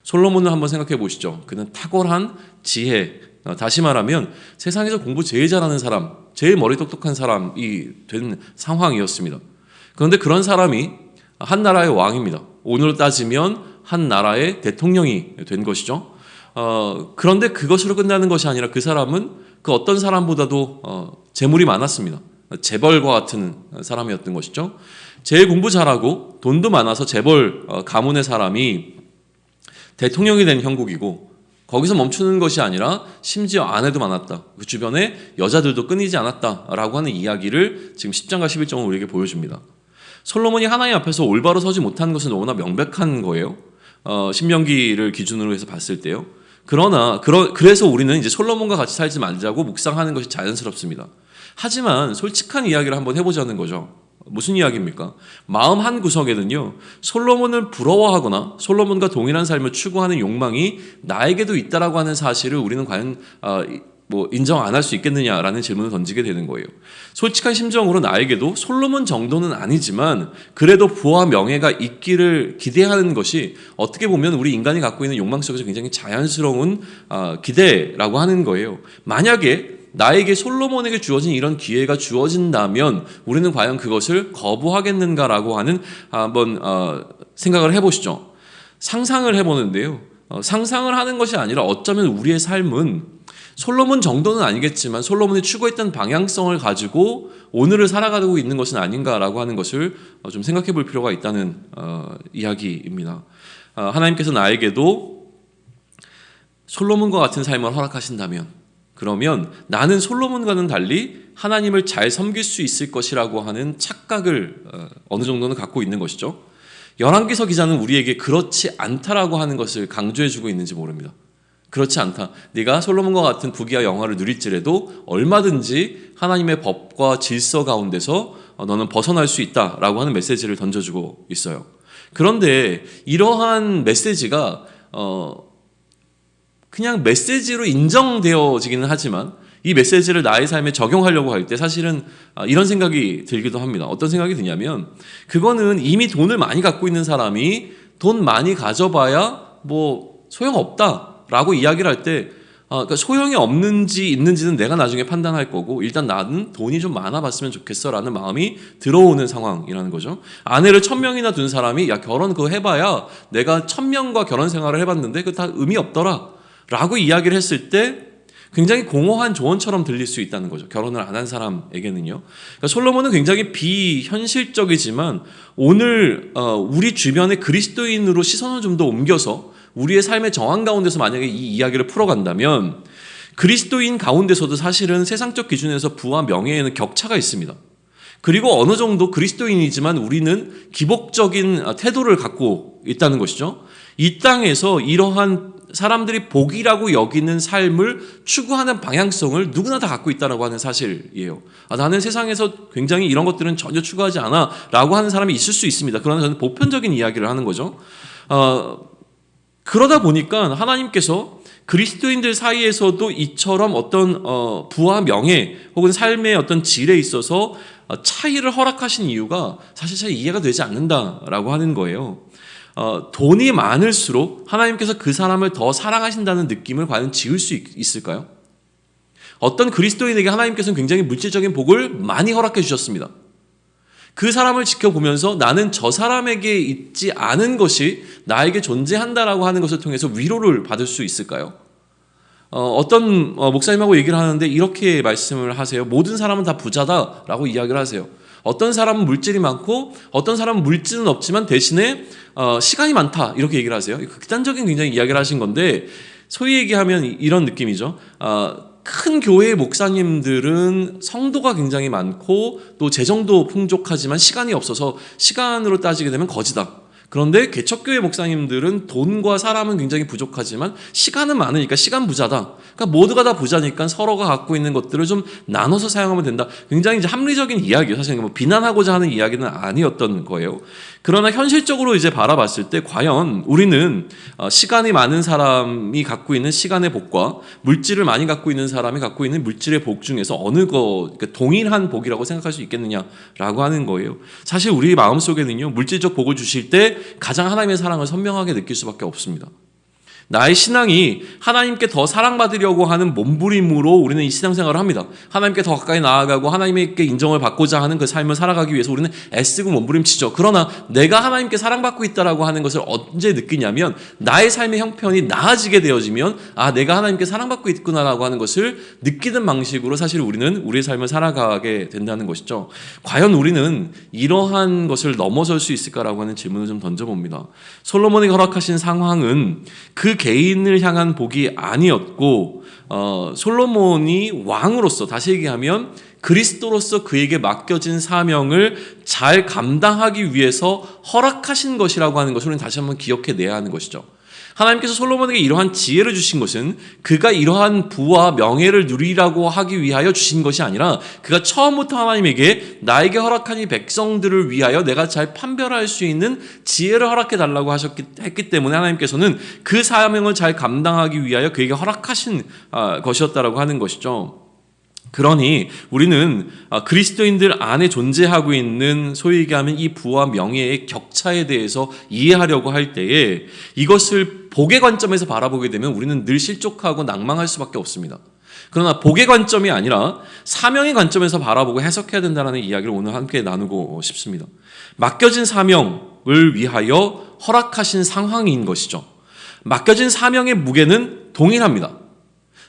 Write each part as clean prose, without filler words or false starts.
솔로몬을 한번 생각해 보시죠. 그는 탁월한 지혜, 다시 말하면 세상에서 공부 제일 잘하는 사람, 제일 머리 똑똑한 사람이 된 상황이었습니다. 그런데 그런 사람이 한 나라의 왕입니다. 오늘로 따지면 한 나라의 대통령이 된 것이죠. 그런데 그것으로 끝나는 것이 아니라 그 사람은 그 어떤 사람보다도 재물이 많았습니다. 재벌과 같은 사람이었던 것이죠. 제일 공부 잘하고 돈도 많아서 재벌 가문의 사람이 대통령이 된 형국이고, 거기서 멈추는 것이 아니라 심지어 아내도 많았다. 그 주변에 여자들도 끊이지 않았다라고 하는 이야기를 지금 10장과 11장은 우리에게 보여줍니다. 솔로몬이 하나님 앞에서 올바로 서지 못한 것은 너무나 명백한 거예요. 신명기를 기준으로 해서 봤을 때요. 그래서 우리는 이제 솔로몬과 같이 살지 말자고 묵상하는 것이 자연스럽습니다. 하지만 솔직한 이야기를 한번 해보자는 거죠. 무슨 이야기입니까? 마음 한 구석에는요, 솔로몬을 부러워하거나 솔로몬과 동일한 삶을 추구하는 욕망이 나에게도 있다라고 하는 사실을 우리는 과연 인정 안 할 수 있겠느냐라는 질문을 던지게 되는 거예요. 솔직한 심정으로 나에게도 솔로몬 정도는 아니지만 그래도 부와 명예가 있기를 기대하는 것이 어떻게 보면 우리 인간이 갖고 있는 욕망 속에서 굉장히 자연스러운 기대라고 하는 거예요. 만약에 나에게 솔로몬에게 주어진 이런 기회가 주어진다면 우리는 과연 그것을 거부하겠는가라고 하는 한번 생각을 해보시죠. 상상을 해보는데요. 상상을 하는 것이 아니라 어쩌면 우리의 삶은 솔로몬 정도는 아니겠지만 솔로몬이 추구했던 방향성을 가지고 오늘을 살아가고 있는 것은 아닌가라고 하는 것을 좀 생각해 볼 필요가 있다는 이야기입니다. 하나님께서 나에게도 솔로몬과 같은 삶을 허락하신다면, 그러면 나는 솔로몬과는 달리 하나님을 잘 섬길 수 있을 것이라고 하는 착각을 어느 정도는 갖고 있는 것이죠. 열왕기서 기자는 우리에게 그렇지 않다라고 하는 것을 강조해주고 있는지 모릅니다. 그렇지 않다. 네가 솔로몬과 같은 부귀와 영화를 누릴지라도 얼마든지 하나님의 법과 질서 가운데서 너는 벗어날 수 있다라고 하는 메시지를 던져주고 있어요. 그런데 이러한 메시지가 그냥 메시지로 인정되어지기는 하지만 이 메시지를 나의 삶에 적용하려고 할 때 사실은 이런 생각이 들기도 합니다. 어떤 생각이 드냐면, 그거는 이미 돈을 많이 갖고 있는 사람이 돈 많이 가져봐야 소용없다라고 이야기를 할 때 그러니까 소용이 없는지 있는지는 내가 나중에 판단할 거고, 일단 나는 돈이 좀 많아봤으면 좋겠어라는 마음이 들어오는 상황이라는 거죠. 아내를 1000명이나 둔 사람이 야 결혼 그거 해봐야 내가 1000명과 결혼 생활을 해봤는데 그거 다 의미 없더라 라고 이야기를 했을 때 굉장히 공허한 조언처럼 들릴 수 있다는 거죠. 결혼을 안 한 사람에게는요. 그러니까 솔로몬은 굉장히 비현실적이지만 오늘 우리 주변에 그리스도인으로 시선을 좀 더 옮겨서 우리의 삶의 정황 가운데서 만약에 이 이야기를 풀어간다면, 그리스도인 가운데서도 사실은 세상적 기준에서 부와 명예에는 격차가 있습니다. 그리고 어느 정도 그리스도인이지만 우리는 기복적인 태도를 갖고 있다는 것이죠. 이 땅에서 이러한 사람들이 복이라고 여기는 삶을 추구하는 방향성을 누구나 다 갖고 있다고 하는 사실이에요. 나는 세상에서 굉장히 이런 것들은 전혀 추구하지 않아 라고 하는 사람이 있을 수 있습니다. 그러나 저는 보편적인 이야기를 하는 거죠. 그러다 보니까 하나님께서 그리스도인들 사이에서도 이처럼 어떤 부와 명예 혹은 삶의 어떤 질에 있어서 차이를 허락하신 이유가 사실 잘 이해가 되지 않는다라고 하는 거예요. 돈이 많을수록 하나님께서 그 사람을 더 사랑하신다는 느낌을 과연 지울 수 있을까요? 어떤 그리스도인에게 하나님께서는 굉장히 물질적인 복을 많이 허락해 주셨습니다. 그 사람을 지켜보면서 나는 저 사람에게 있지 않은 것이 나에게 존재한다라고 하는 것을 통해서 위로를 받을 수 있을까요? 어떤 목사님하고 얘기를 하는데 이렇게 말씀을 하세요. 모든 사람은 다 부자다라고 이야기를 하세요. 어떤 사람은 물질이 많고 어떤 사람은 물질은 없지만 대신에 시간이 많다 이렇게 얘기를 하세요. 극단적인 굉장히 이야기를 하신 건데, 소위 얘기하면 이런 느낌이죠. 큰 교회의 목사님들은 성도가 굉장히 많고 또 재정도 풍족하지만 시간이 없어서 시간으로 따지게 되면 거지다. 그런데 개척교회 목사님들은 돈과 사람은 굉장히 부족하지만 시간은 많으니까 시간 부자다. 그러니까 모두가 다 부자니까 서로가 갖고 있는 것들을 좀 나눠서 사용하면 된다. 굉장히 이제 합리적인 이야기예요. 사실 비난하고자 하는 이야기는 아니었던 거예요. 그러나 현실적으로 이제 바라봤을 때 과연 우리는 시간이 많은 사람이 갖고 있는 시간의 복과 물질을 많이 갖고 있는 사람이 갖고 있는 물질의 복 중에서 어느 그러니까 동일한 복이라고 생각할 수 있겠느냐라고 하는 거예요. 사실 우리 마음속에는요, 물질적 복을 주실 때 가장 하나님의 사랑을 선명하게 느낄 수밖에 없습니다. 나의 신앙이 하나님께 더 사랑받으려고 하는 몸부림으로 우리는 이 신앙생활을 합니다. 하나님께 더 가까이 나아가고 하나님께 인정을 받고자 하는 그 삶을 살아가기 위해서 우리는 애쓰고 몸부림치죠. 그러나 내가 하나님께 사랑받고 있다라고 하는 것을 언제 느끼냐면 나의 삶의 형편이 나아지게 되어지면 내가 하나님께 사랑받고 있구나라고 하는 것을 느끼는 방식으로 사실 우리는 우리의 삶을 살아가게 된다는 것이죠. 과연 우리는 이러한 것을 넘어설 수 있을까라고 하는 질문을 좀 던져봅니다. 솔로몬이 허락하신 상황은 그 개인을 향한 복이 아니었고 솔로몬이 왕으로서, 다시 얘기하면 그리스도로서 그에게 맡겨진 사명을 잘 감당하기 위해서 허락하신 것이라고 하는 것을 우리는 다시 한번 기억해내야 하는 것이죠. 하나님께서 솔로몬에게 이러한 지혜를 주신 것은 그가 이러한 부와 명예를 누리라고 하기 위하여 주신 것이 아니라 그가 처음부터 하나님에게 나에게 허락한 이 백성들을 위하여 내가 잘 판별할 수 있는 지혜를 허락해 달라고 했기 때문에 하나님께서는 그 사명을 잘 감당하기 위하여 그에게 허락하신 것이었다라고 하는 것이죠. 그러니 우리는 그리스도인들 안에 존재하고 있는 소위 얘기하면 이 부와 명예의 격차에 대해서 이해하려고 할 때에 이것을 복의 관점에서 바라보게 되면 우리는 늘 실족하고 낭망할 수밖에 없습니다. 그러나 복의 관점이 아니라 사명의 관점에서 바라보고 해석해야 된다는 이야기를 오늘 함께 나누고 싶습니다. 맡겨진 사명을 위하여 허락하신 상황인 것이죠. 맡겨진 사명의 무게는 동일합니다.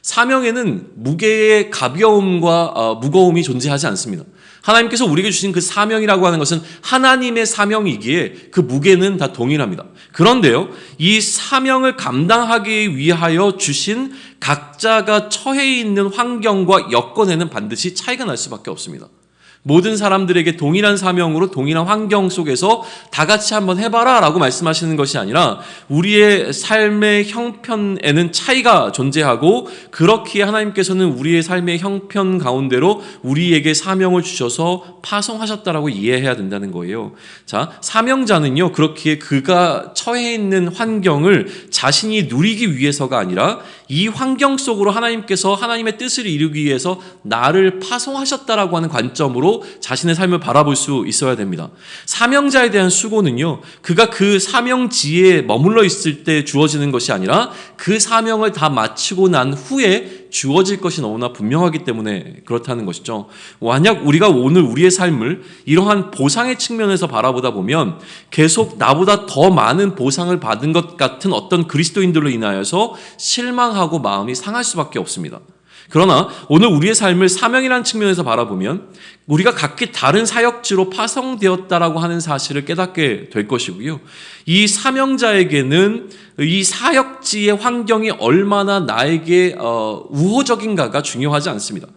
사명에는 무게의 가벼움과 무거움이 존재하지 않습니다. 하나님께서 우리에게 주신 그 사명이라고 하는 것은 하나님의 사명이기에 그 무게는 다 동일합니다. 그런데요, 이 사명을 감당하기 위하여 주신 각자가 처해 있는 환경과 여건에는 반드시 차이가 날 수밖에 없습니다. 모든 사람들에게 동일한 사명으로 동일한 환경 속에서 다 같이 한번 해봐라 라고 말씀하시는 것이 아니라 우리의 삶의 형편에는 차이가 존재하고 그렇기에 하나님께서는 우리의 삶의 형편 가운데로 우리에게 사명을 주셔서 파송하셨다라고 이해해야 된다는 거예요. 자, 사명자는요, 그렇기에 그가 처해 있는 환경을 자신이 누리기 위해서가 아니라 이 환경 속으로 하나님께서 하나님의 뜻을 이루기 위해서 나를 파송하셨다라고 하는 관점으로 자신의 삶을 바라볼 수 있어야 됩니다. 사명자에 대한 수고는요, 그가 그 사명지에 머물러 있을 때 주어지는 것이 아니라 그 사명을 다 마치고 난 후에 주어질 것이 너무나 분명하기 때문에 그렇다는 것이죠. 만약 우리가 오늘 우리의 삶을 이러한 보상의 측면에서 바라보다 보면 계속 나보다 더 많은 보상을 받은 것 같은 어떤 그리스도인들로 인하여서 실망하고 마음이 상할 수밖에 없습니다. 그러나 오늘 우리의 삶을 사명이라는 측면에서 바라보면 우리가 각기 다른 사역지로 파송되었다라고 하는 사실을 깨닫게 될 것이고요. 이 사명자에게는 이 사역지의 환경이 얼마나 나에게 우호적인가가 중요하지 않습니다.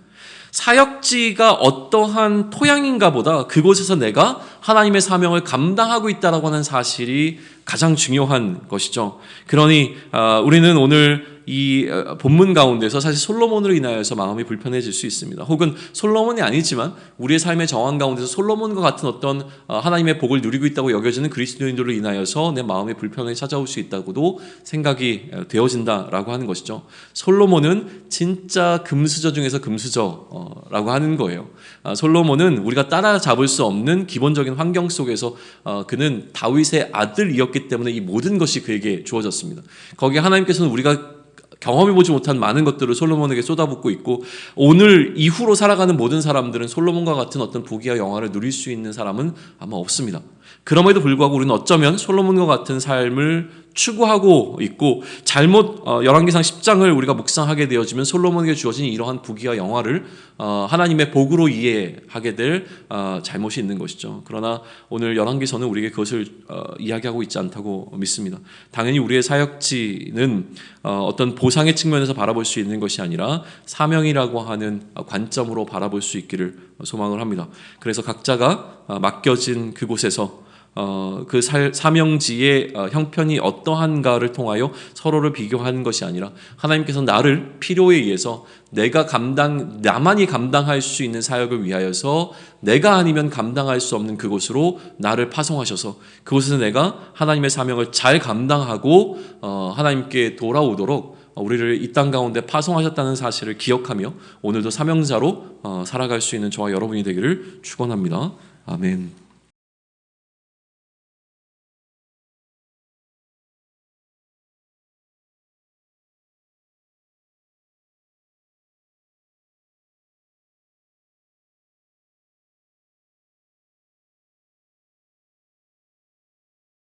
사역지가 어떠한 토양인가 보다 그곳에서 내가 하나님의 사명을 감당하고 있다라고 하는 사실이 가장 중요한 것이죠. 그러니 우리는 오늘 이 본문 가운데서 사실 솔로몬으로 인하여서 마음이 불편해질 수 있습니다. 혹은 솔로몬이 아니지만 우리의 삶의 정황 가운데서 솔로몬과 같은 어떤 하나님의 복을 누리고 있다고 여겨지는 그리스도인들로 인하여서 내 마음의 불편이 찾아올 수 있다고도 생각이 되어진다라고 하는 것이죠. 솔로몬은 진짜 금수저 중에서 금수저라고 하는 거예요. 솔로몬은 우리가 따라잡을 수 없는 기본적인 환경 속에서 그는 다윗의 아들이었기 때문에 이 모든 것이 그에게 주어졌습니다. 거기에 하나님께서는 우리가 경험해보지 못한 많은 것들을 솔로몬에게 쏟아붓고 있고 오늘 이후로 살아가는 모든 사람들은 솔로몬과 같은 어떤 부귀와 영화를 누릴 수 있는 사람은 아마 없습니다. 그럼에도 불구하고 우리는 어쩌면 솔로몬과 같은 삶을 추구하고 있고 잘못 열왕기상 10장을 우리가 묵상하게 되어지면 솔로몬에게 주어진 이러한 부귀와 영화를 하나님의 복으로 이해하게 될 잘못이 있는 것이죠. 그러나 오늘 열왕기서는 우리에게 그것을 이야기하고 있지 않다고 믿습니다. 당연히 우리의 사역지는 어떤 보상의 측면에서 바라볼 수 있는 것이 아니라 사명이라고 하는 관점으로 바라볼 수 있기를 소망을 합니다. 그래서 각자가 맡겨진 그곳에서 그 사명지의 형편이 어떠한가를 통하여 서로를 비교하는 것이 아니라 하나님께서 나를 필요에 의해서 나만이 감당할 수 있는 사역을 위하여서 내가 아니면 감당할 수 없는 그곳으로 나를 파송하셔서 그곳에서 내가 하나님의 사명을 잘 감당하고 하나님께 돌아오도록 우리를 이 땅 가운데 파송하셨다는 사실을 기억하며 오늘도 사명자로 살아갈 수 있는 저와 여러분이 되기를 축원합니다. 아멘.